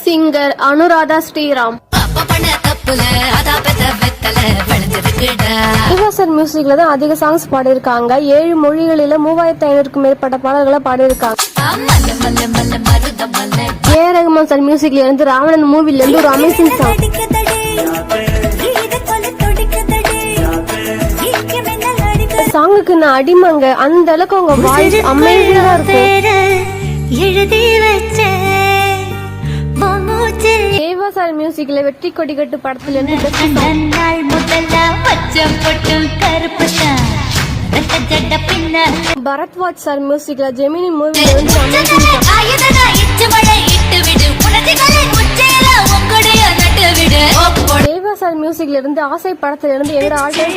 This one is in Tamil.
சிங்கர் அனுராதா ஸ்ரீராம். யுனிவர்சல் மியூசிக்ல தான் அதிக சாங்ஸ் பாடியிருக்காங்க. 7 மொழிகளில 3500க்கும் மேற்பட்ட பாடல்களை பாடியிருக்காங்க. ஏ ரஹ்மான் சார் மியூசிக்ல இருந்து ராவணன் மூவில இருந்து ஒரு அமேசிங் சாங். சாங்குக்கு நான் அடிமாங்க, அந்த அளவுக்கு உங்க வாய்ஸ் அமேசிங்கா இருக்கும். தேவாசார் மியூசிக்ல வெற்றி கொடி கட்டு படத்துல இருந்து பரத்வாஜ் சார் மியூசிக்ல ஜெமினி மூவில இருந்து தேவாசார் மியூசிக்ல இருந்து ஆசை படத்துல இருந்து எங்க ஆல்டர்